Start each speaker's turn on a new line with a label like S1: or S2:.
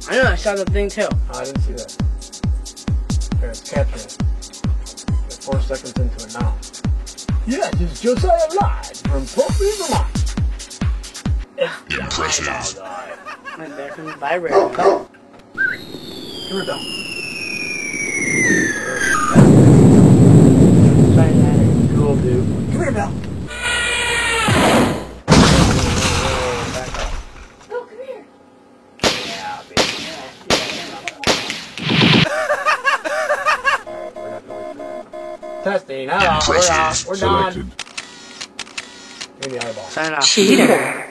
S1: I know I saw the thing too.
S2: Oh, I didn't see that. Here, it's capturing it. We're 4 seconds into it now. Yeah, this is Josiah live from Poultry, Vermont.
S3: Impressive.
S1: My bathroom vibrating.
S2: Come here, Bill. Cool, dude. Come here, Bill. Back up.
S4: Oh, come here.
S2: Yeah, baby. Testing. Hello. We're out. We're done.
S3: Selected.
S2: Give me the eyeball.
S1: Sign off.
S5: Cheater.